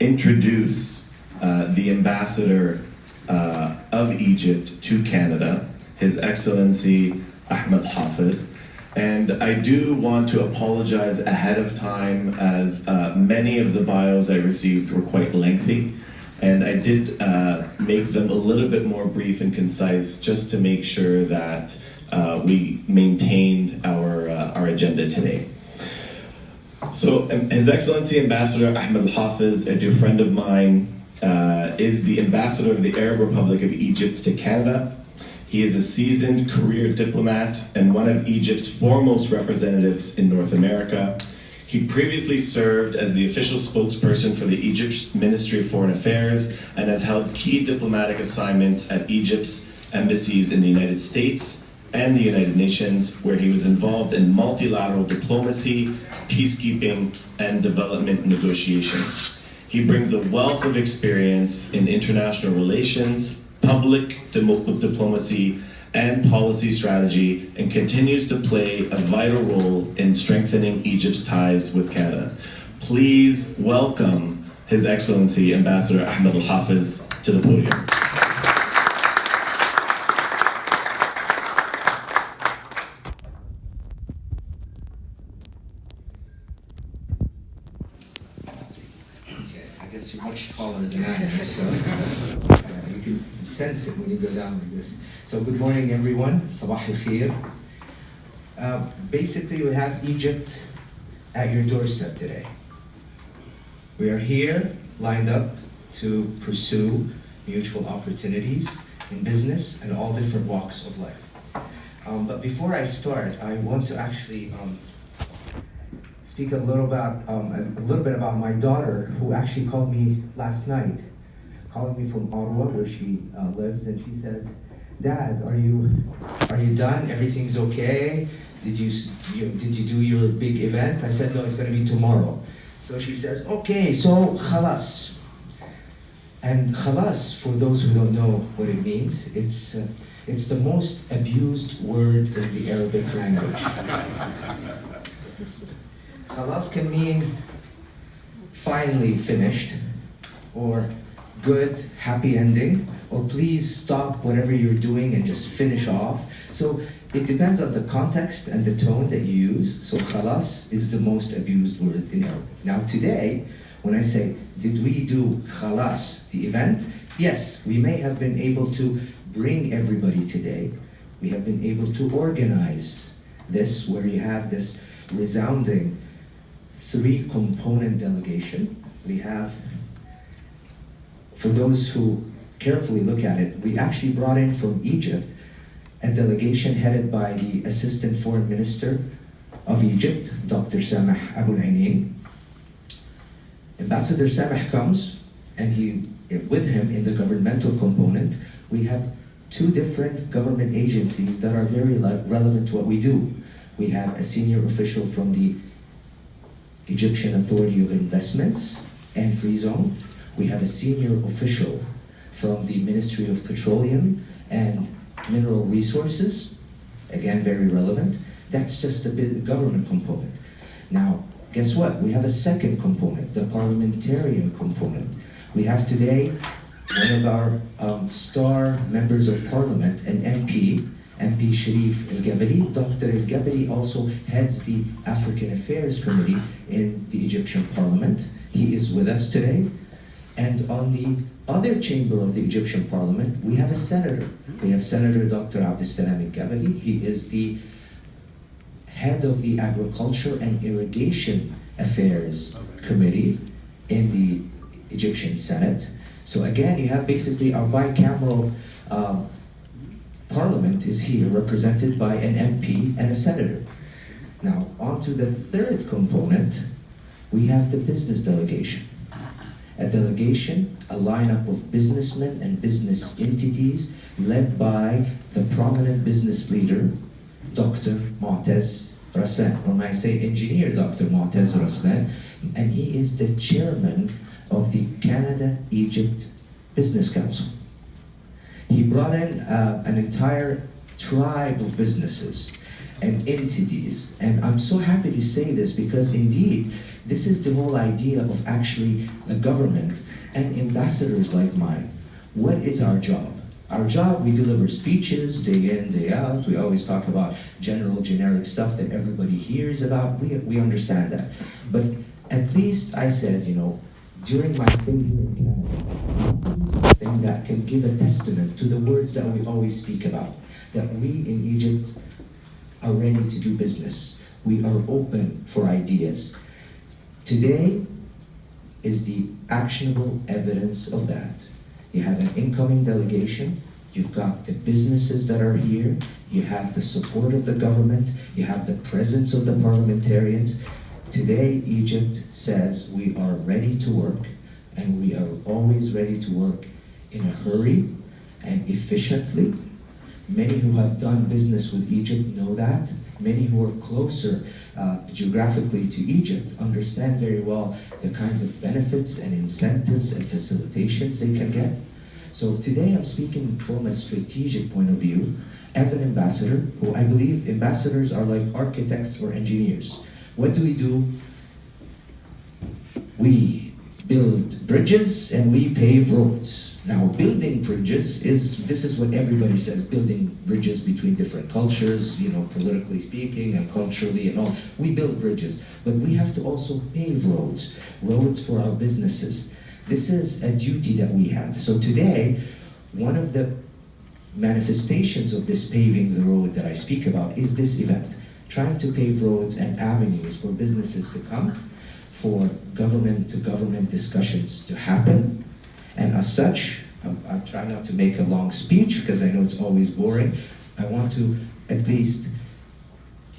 introduce the ambassador of Egypt to Canada, His Excellency Ahmed Hafiz. And I do want to apologize ahead of time, as many of the bios I received were quite lengthy, and I did make them a little bit more brief and concise just to make sure that we maintained our agenda today. So His Excellency Ambassador Ahmed Hafiz, a dear friend of mine, is the ambassador of the Arab Republic of Egypt to Canada. He is a seasoned career diplomat and one of Egypt's foremost representatives in North America. He previously served as the official spokesperson for the Egypt's Ministry of Foreign Affairs and has held key diplomatic assignments at Egypt's embassies in the United States and the United Nations, where he was involved in multilateral diplomacy, peacekeeping, and development negotiations. He brings a wealth of experience in international relations, public diplomacy, and policy strategy, and continues to play a vital role in strengthening Egypt's ties with Canada. Please welcome His Excellency Ambassador Ahmed Al-Hafiz to the podium. I guess you're much taller than I am, so you can sense it when you go down like this. So good morning, everyone. Sabah al-khair. Basically, we have Egypt at your doorstep today. We are here, lined up to pursue mutual opportunities in business and all different walks of life. But before I start, I want to actually speak a little bit about my daughter, who actually called me last night, calling me from Ottawa, where she lives, and she says, "Dad, are you done? Everything's okay? Did you do your big event?" I said, "No, it's going to be tomorrow." So she says, "Okay, so khalas." And khalas, for those who don't know what it means, it's the most abused word in the Arabic language. Khalas can mean finally finished, or good, happy ending, or please stop whatever you're doing and just finish off. So it depends on the context and the tone that you use. So khalas is the most abused word in Arabic. Now today, when I say, did we do khalas, the event? Yes, we may have been able to bring everybody today. We have been able to organize this, where you have this resounding three-component delegation. We have, for those who carefully look at it, we actually brought in from Egypt a delegation headed by the Assistant Foreign Minister of Egypt, Dr. Sameh Abu Nainin. Ambassador Sameh comes, and with him in the governmental component, we have two different government agencies that are very relevant to what we do. We have a senior official from the Egyptian Authority of Investments and Free Zone. We have a senior official from the Ministry of Petroleum and Mineral Resources, again very relevant. That's just the government component. Now, guess what? We have a second component, the parliamentarian component. We have today one of our star members of parliament, an MP Sharif El-Gabali. Dr. El-Gabali also heads the African Affairs Committee in the Egyptian Parliament. He is with us today. And on the other chamber of the Egyptian Parliament, we have a senator. We have Senator Dr. Abdessalam El-Gabali. He is the head of the Agriculture and Irrigation Affairs Committee in the Egyptian Senate. So again, you have basically our bicameral parliament is here, represented by an MP and a senator. Now, on to the third component, we have the business delegation. A delegation, a lineup of businessmen and business entities led by the prominent business leader, Dr. Mu'taz Raslan, or when I say engineer, Dr. Mu'taz Raslan, and he is the chairman of the Canada-Egypt Business Council. He brought in an entire tribe of businesses and entities, and I'm so happy to say this because indeed This is the whole idea of actually the government and ambassadors like mine. What is our job? Our job, we deliver speeches day in, day out. We always talk about general, generic stuff that everybody hears about. We understand that. But at least I said, during my stay here in Canada, something that can give a testament to the words that we always speak about, that we in Egypt are ready to do business. We are open for ideas. Today is the actionable evidence of that. You have an incoming delegation, you've got the businesses that are here, you have the support of the government, you have the presence of the parliamentarians. Today, Egypt says we are ready to work, and we are always ready to work in a hurry and efficiently. Many who have done business with Egypt know that. Many who are closer geographically to Egypt understand very well the kind of benefits and incentives and facilitations they can get. So today I'm speaking from a strategic point of view as an ambassador, who I believe ambassadors are like architects or engineers. What do? We build bridges and we pave roads. Now, building bridges this is what everybody says, building bridges between different cultures, politically speaking and culturally and all. We build bridges, but we have to also pave roads for our businesses. This is a duty that we have. So today, one of the manifestations of this paving the road that I speak about is this event, trying to pave roads and avenues for businesses to come, for government-to-government discussions to happen. And as such, I'm trying not to make a long speech because I know it's always boring. I want to at least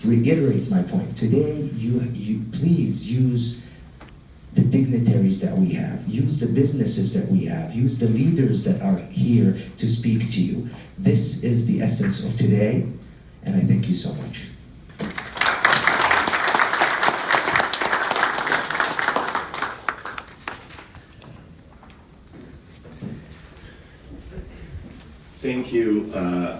reiterate my point. Today, you please use the dignitaries that we have, use the businesses that we have, use the leaders that are here to speak to you. This is the essence of today, and I thank you so much. Thank you,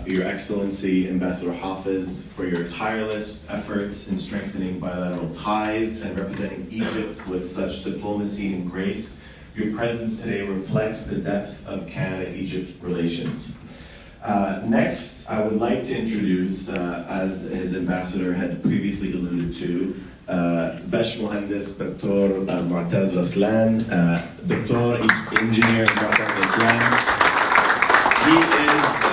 Your Excellency, Ambassador Hafiz, for your tireless efforts in strengthening bilateral ties and representing Egypt with such diplomacy and grace. Your presence today reflects the depth of Canada-Egypt relations. Next, I would like to introduce, as his ambassador had previously alluded to, Bash Mohandis Dr. Mu'taz Raslan, Dr. Engineer Mu'taz Raslan. He is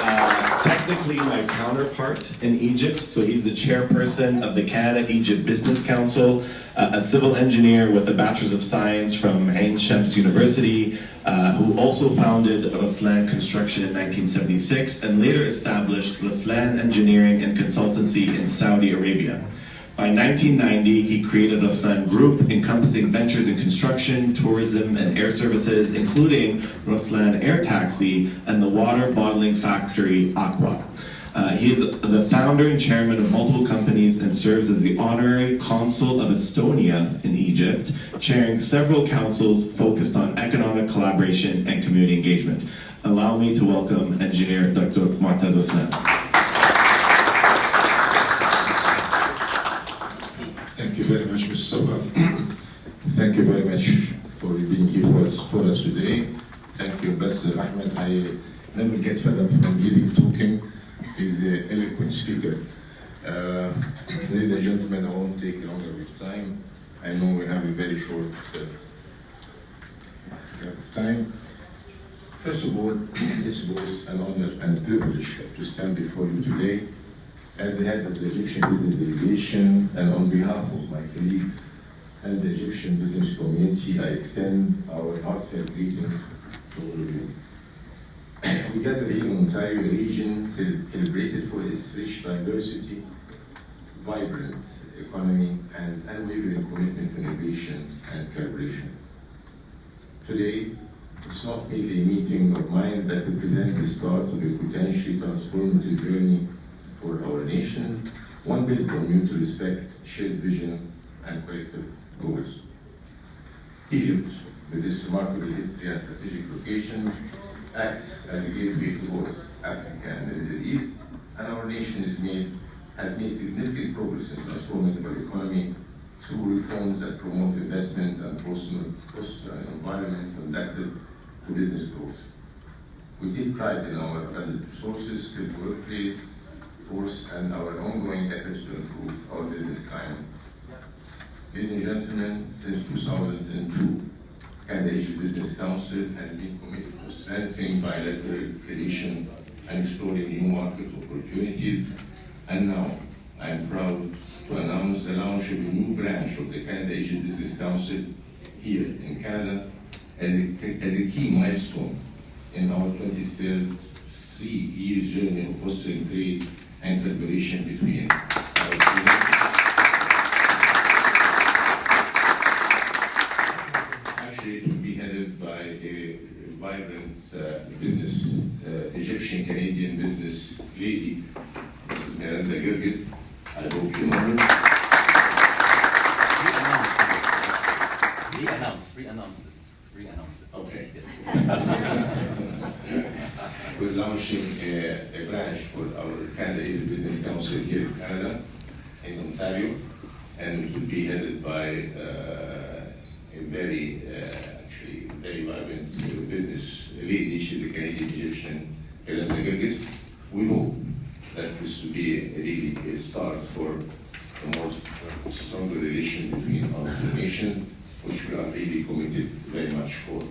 technically my counterpart in Egypt, so he's the chairperson of the Canada-Egypt Business Council, a civil engineer with a Bachelor's of Science from Ain Shams University, who also founded Raslan Construction in 1976 and later established Raslan Engineering and Consultancy in Saudi Arabia. By 1990, he created a Raslan Group encompassing ventures in construction, tourism, and air services, including Raslan Air Taxi and the water bottling factory Aqua. He is the founder and chairman of multiple companies and serves as the honorary consul of Estonia in Egypt, chairing several councils focused on economic collaboration and community engagement. Allow me to welcome Engineer Dr. Mu'taz Raslan. Thank you very much, Mr. Sabah. Thank you very much for being here for us today. Thank you, Ambassador Ahmed. I never get fed up from hearing talking. He's an eloquent speaker. Ladies and gentlemen, I won't take longer of your time. I know we have a very short time. First of all, it's both an honor and a privilege to stand before you today as the head of the Egyptian business delegation, and on behalf of my colleagues and the Egyptian business community, I extend our heartfelt greeting to all of you. We gather here in Ontario, a region celebrated for its rich diversity, vibrant economy, and unwavering commitment to innovation and collaboration. Today, it's not merely a meeting of mind that represents the start of a potentially transformative journey for our nation, one built on mutual respect, shared vision, and collective goals. Egypt, with its remarkable history and strategic location, acts as a gateway to both Africa and the Middle East, and our nation has made significant progress in transforming our economy through reforms that promote investment and foster an environment conducive to business growth. We take pride in our abundant resources, skilled workplace, force, and our ongoing efforts to improve our business climate. Ladies and gentlemen, since 2002, Canada-Asia Business Council has been committed to strengthening bilateral relation and exploring new market opportunities. And now, I am proud to announce the launch of a new branch of the Canada-Asia Business Council here in Canada as a key milestone in our 23rd three-year journey of fostering trade and collaboration between our two nations. Actually, it will be headed by a vibrant business, Egyptian-Canadian business lady, Mrs. Miranda Girgis. I hope you know her. Re-announce this. Okay. Yes. We're launching a branch for our Canada-Asia Business Council here in Canada, in Ontario, and it will be headed by a very vibrant business lady. She's a Canadian-Egyptian, Miranda Girgis. We hope that this will be a start for a more stronger relation between our two nations, which we are really committed very much for.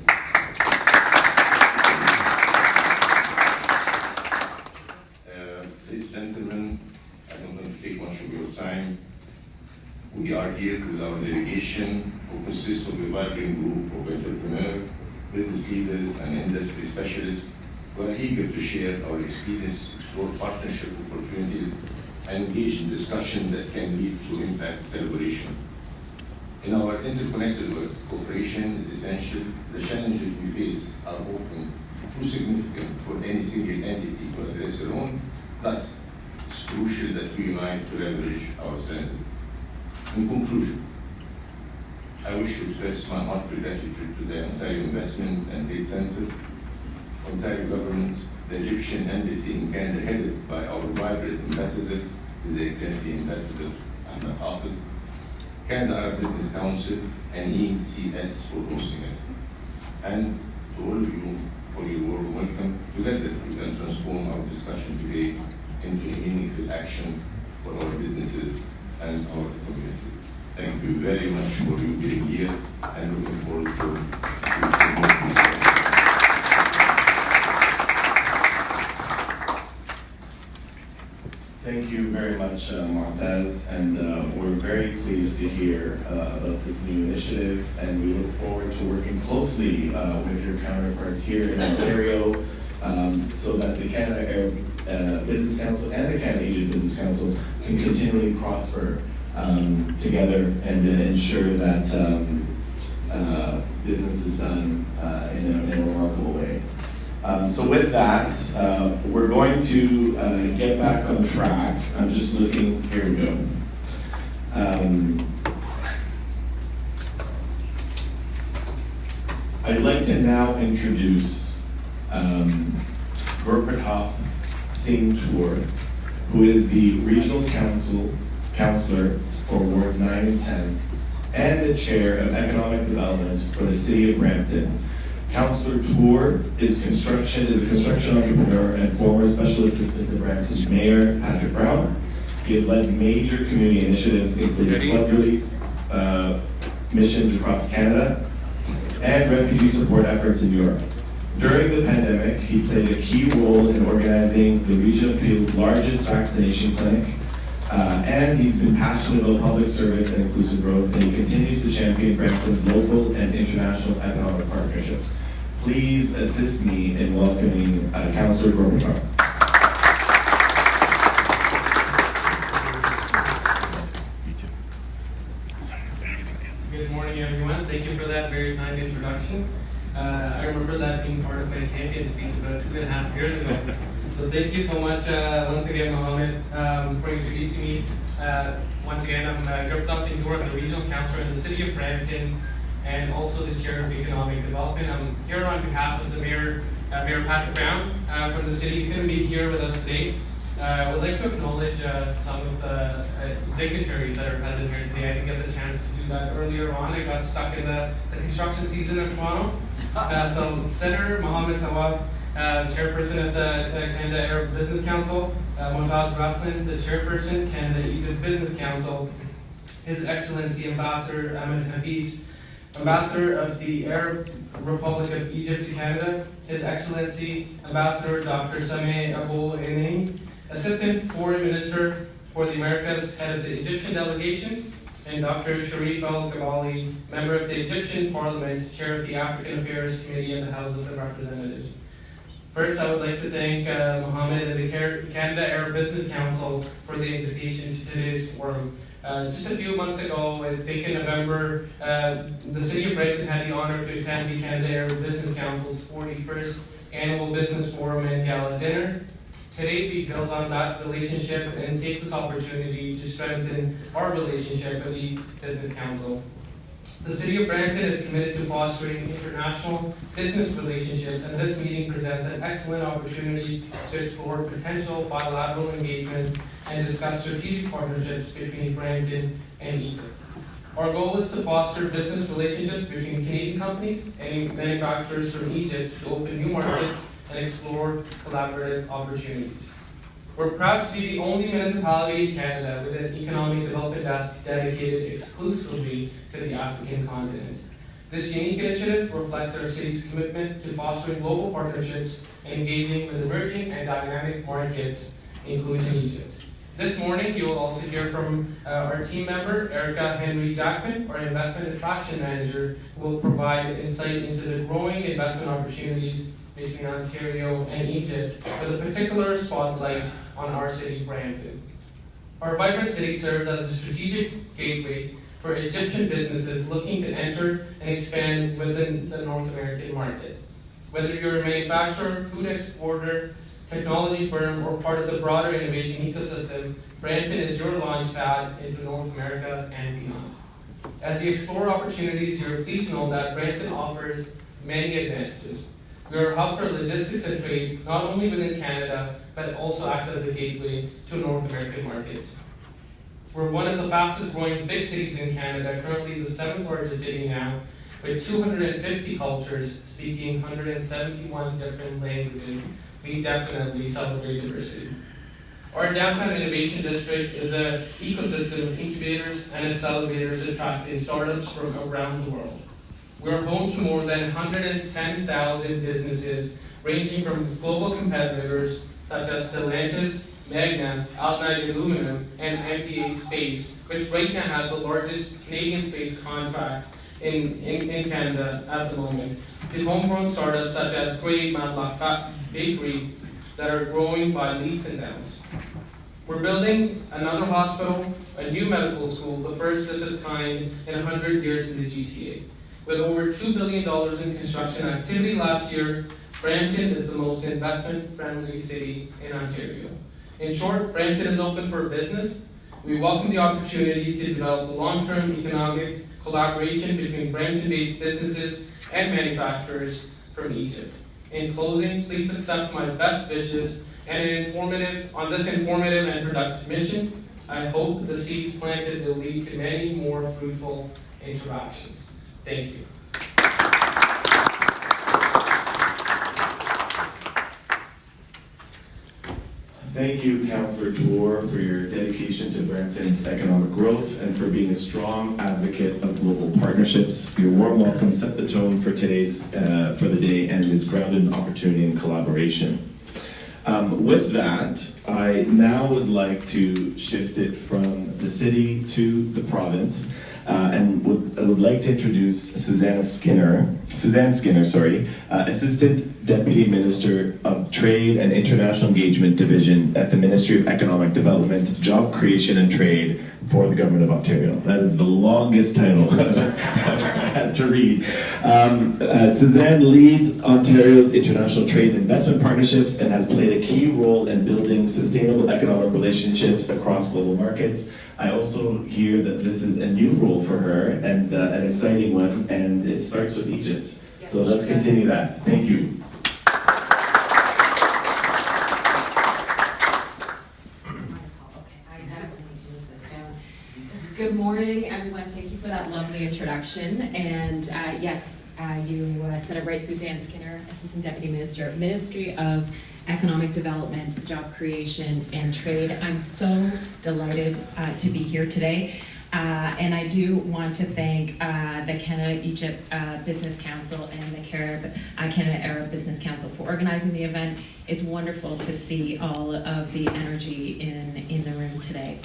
Ladies and gentlemen, I don't want to take much of your time. We are here with our delegation, who consists of a vibrant group of entrepreneurs, business leaders, and industry specialists who are eager to share our experience, explore partnership opportunities, and engage in discussion that can lead to impact collaboration. In our interconnected work, cooperation is essential. The challenges we face are often too significant for any single entity to address alone. Thus, it's crucial that we unite to leverage our strengths. In conclusion, I wish to express my heartfelt gratitude to the Ontario Investment and Trade Centre, Ontario government, the Egyptian Embassy in Canada, headed by our vibrant ambassador, His Excellency Ambassador Ahmed Hafid, Canada Arab Business Council, and ECS for hosting us. And to all of you for your warm welcome. Together we can transform our discussion today into a meaningful action for our businesses and our community. Thank you very much for you being here, and looking forward to Thank you very much, Montez, and we're very pleased to hear about this new initiative, and we look forward to working closely with your counterparts here in Ontario so that the Canada Arab Business Council and the Canada-Asia Business Council can continually prosper together and ensure that business is done in a remarkable way. So with that, we're going to get back on track. I'm just looking, here we go. I'd like to now introduce Gurpratap Singh Tour, who is the Regional Counselor for Wards 9 and 10, and the Chair of Economic Development for the City of Brampton. Councillor Tour is a construction entrepreneur and former special assistant to Brampton's Mayor, Patrick Brown. He has led major community initiatives, including flood relief missions across Canada and refugee support efforts in Europe. During the pandemic, he played a key role in organizing the region of Peel's largest vaccination clinic, and he's been passionate about public service and inclusive growth, and he continues to champion Brampton's local and international economic partnerships. Please assist me in welcoming Councillor Gorbachev. Good morning, everyone. Thank you for that very kind introduction. I remember that being part of my campaign speech about 2.5 years ago. So thank you so much once again, Mohammed, for introducing me. Once again, I'm Gurpratap Singh Toor, I'm the Regional Councillor in the City of Brampton, and also the Chair of Economic Development. I'm here on behalf of the Mayor, Mayor Patrick Brown from the city. He couldn't be here with us today, I would like to acknowledge some of the dignitaries that are present here today. I didn't get the chance to do that earlier on. I got stuck in the construction season in Toronto. So Senator Mohammed Sawaf, Chairperson of the Canada Arab Business Council, Montaz Raslan, the Chairperson, Canada Egypt Business Council, His Excellency Ambassador Ahmed Hafiz, Ambassador of the Arab Republic of Egypt to Canada, His Excellency Ambassador Dr. Sameh Abou Enaim, Assistant Foreign Minister for the Americas, Head of the Egyptian Delegation, and Dr. Sharif Al-Gabali, Member of the Egyptian Parliament, Chair of the African Affairs Committee in the House of Representatives. First, I would like to thank Mohammed and the Canada Arab Business Council for the invitation to today's forum. Just a few months ago, I think in November, the City of Brampton had the honor to attend the Canada Arab Business Council's 41st Annual Business Forum and Gala Dinner. Today, we build on that relationship and take this opportunity to strengthen our relationship with the Business Council. The City of Brampton is committed to fostering international business relationships, and this meeting presents an excellent opportunity to explore potential bilateral engagements and discuss strategic partnerships between Brampton and Egypt. Our goal is to foster business relationships between Canadian companies and manufacturers from Egypt to open new markets and explore collaborative opportunities. We're proud to be the only municipality in Canada with an economic development desk dedicated exclusively to the African continent. This unique initiative reflects our city's commitment to fostering global partnerships and engaging with emerging and dynamic markets, including Egypt. This morning, you will also hear from our team member, Erica Henry Jackman, our Investment Attraction Manager, who will provide insight into the growing investment opportunities between Ontario and Egypt, with a particular spotlight on our city, Brampton. Our vibrant city serves as a strategic gateway for Egyptian businesses looking to enter and expand within the North American market. Whether you're a manufacturer, food exporter, technology firm, or part of the broader innovation ecosystem, Brampton is your launch pad into North America and beyond. As you explore opportunities here, please know that Brampton offers many advantages. We are a hub for logistics and trade, not only within Canada, but also act as a gateway to North American markets. We're one of the fastest growing big cities in Canada, currently the 7th largest city now, with 250 cultures, speaking 171 different languages. We definitely celebrate diversity. Our downtown innovation district is an ecosystem of incubators and accelerators attracting startups from around the world. We're home to more than 110,000 businesses, ranging from global competitors such as Stellantis, Magna, Allied Aluminum, and MPA Space, which right now has the largest Canadian space contract in Canada at the moment, to homegrown startups such as Great Matlock Bakery that are growing by leaps and bounds. We're building another hospital, a new medical school, the first of its kind in 100 years in the GTA. With over $2 billion in construction activity last year, Brampton is the most investment-friendly city in Ontario. In short, Brampton is open for business. We welcome the opportunity to develop long-term economic collaboration between Brampton-based businesses and manufacturers from Egypt. In closing, please accept my best wishes and on this informative and productive mission. I hope the seeds planted will lead to many more fruitful interactions. Thank you. Thank you, Councillor Toor, for your dedication to Brampton's economic growth and for being a strong advocate of global partnerships. Your warm welcome set the tone for today's for the day and is grounded in opportunity and collaboration. With that, I now would like to shift it from the city to the province, and I would like to introduce Suzanne Skinner, Assistant Deputy Minister of Trade and International Engagement Division at the Ministry of Economic Development, Job Creation and Trade for the Government of Ontario. That is the longest title I've ever had to read. Suzanne leads Ontario's international trade and investment partnerships and has played a key role in building sustainable economic relationships across global markets. I also hear that this is a new role for her and an exciting one, and it starts with Egypt. So let's continue that. Thank you. the introduction. And yes, you said it right, Suzanne Skinner, Assistant Deputy Minister, Ministry of Economic Development, Job Creation, and Trade. I'm so delighted to be here today. And I do want to thank the Canada-Egypt Business Council and the Canada-Arab Business Council for organizing the event. It's wonderful to see all of the energy in the room today.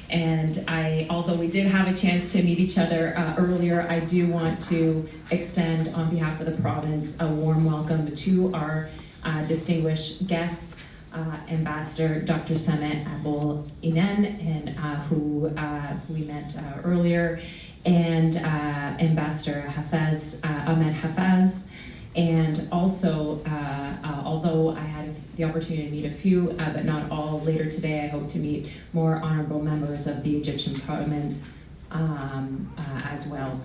And although we did have a chance to meet each other earlier, I do want to extend on behalf of the province a warm welcome to our distinguished guests, Ambassador Dr. Samet Abol Inen, and who we met earlier, and Ambassador Ahmed Hafez, and also, although I had the opportunity to meet a few, but not all, later today I hope to meet more honorable members of the Egyptian Parliament as well.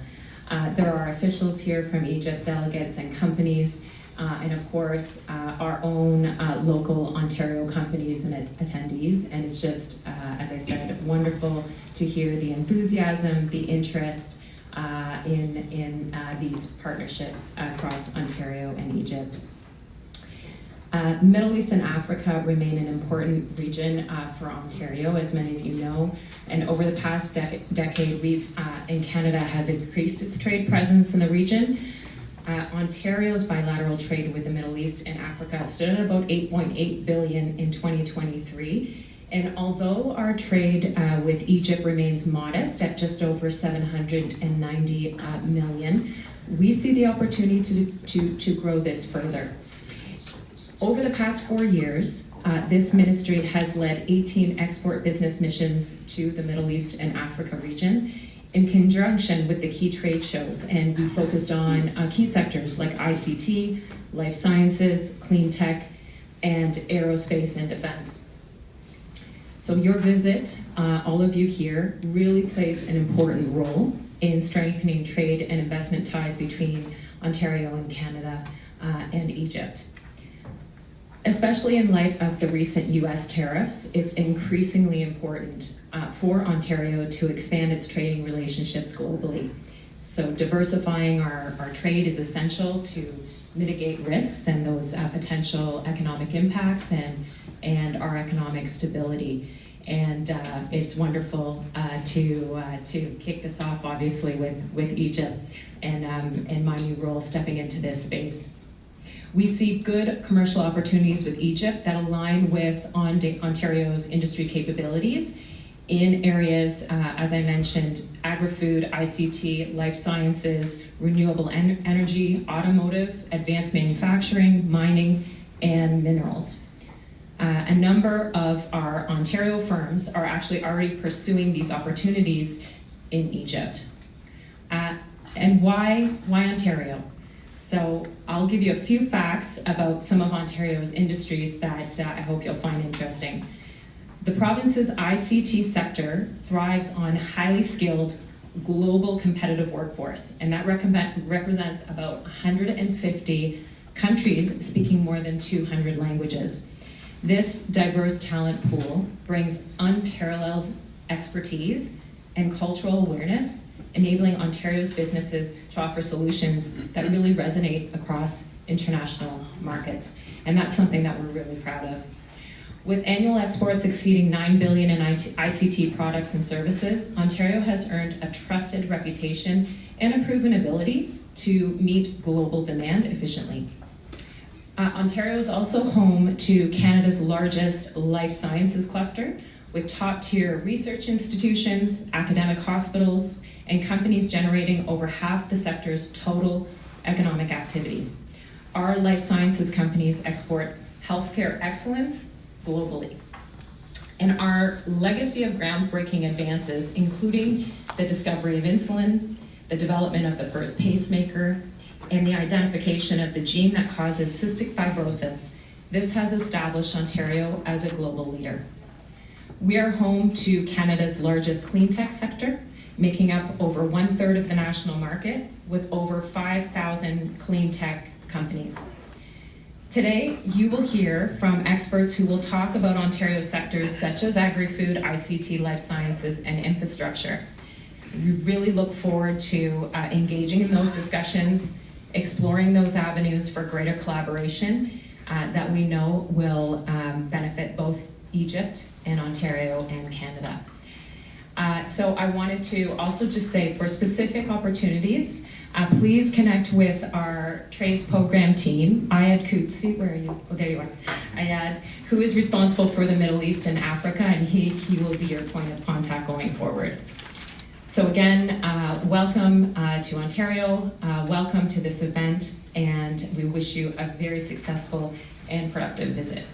There are officials here from Egypt, delegates and companies, and of course our own local Ontario companies and attendees, and it's just, as I said, wonderful to hear the enthusiasm, the interest in these partnerships across Ontario and Egypt. Middle East and Africa remain an important region for Ontario, as many of you know, and over the past decade, in Canada has increased its trade presence in the region. Ontario's bilateral trade with the Middle East and Africa stood at about $8.8 billion in 2023. And although our trade with Egypt remains modest at just over $790 million, we see the opportunity to grow this further. Over the past 4 years, this ministry has led 18 export business missions to the Middle East and Africa region in conjunction with the key trade shows, and we focused on key sectors like ICT, life sciences, clean tech, and aerospace and defense. So your visit, all of you here, really plays an important role in strengthening trade and investment ties between Ontario and Canada and Egypt. Especially in light of the recent US tariffs, it's increasingly important for Ontario to expand its trading relationships globally. So diversifying our trade is essential to mitigate risks and those potential economic impacts and our economic stability. And it's wonderful to kick this off, obviously, with Egypt and my new role stepping into this space. We see good commercial opportunities with Egypt that align with Ontario's industry capabilities in areas, as I mentioned, agri-food, ICT, life sciences, renewable energy, automotive, advanced manufacturing, mining, and minerals. A number of our Ontario firms are actually already pursuing these opportunities in Egypt. And why Ontario? So I'll give you a few facts about some of Ontario's industries that I hope you'll find interesting. The province's ICT sector thrives on highly skilled, global competitive workforce, and that represents about 150 countries speaking more than 200 languages. This diverse talent pool brings unparalleled expertise and cultural awareness, enabling Ontario's businesses to offer solutions that really resonate across international markets. And that's something that we're really proud of. With annual exports exceeding $9 billion in ICT products and services, Ontario has earned a trusted reputation and a proven ability to meet global demand efficiently. Ontario is also home to Canada's largest life sciences cluster, with top-tier research institutions, academic hospitals, and companies generating over half the sector's total economic activity. Our life sciences companies export healthcare excellence globally. And our legacy of groundbreaking advances, including the discovery of insulin, the development of the first pacemaker, and the identification of the gene that causes cystic fibrosis, this has established Ontario as a global leader. We are home to Canada's largest clean tech sector, making up over 1/3 of the national market, with over 5,000 clean tech companies. Today, you will hear from experts who will talk about Ontario sectors such as agri-food, ICT, life sciences, and infrastructure. We really look forward to engaging in those discussions, exploring those avenues for greater collaboration that we know will benefit both Egypt and Ontario and Canada. So I wanted to also just say, for specific opportunities, please connect with our trades program team, Ayad Kutsi, where are you? Oh, there you are. Ayad, who is responsible for the Middle East and Africa, and he will be your point of contact going forward. So again, welcome to Ontario, welcome to this event, and we wish you a very successful and productive visit.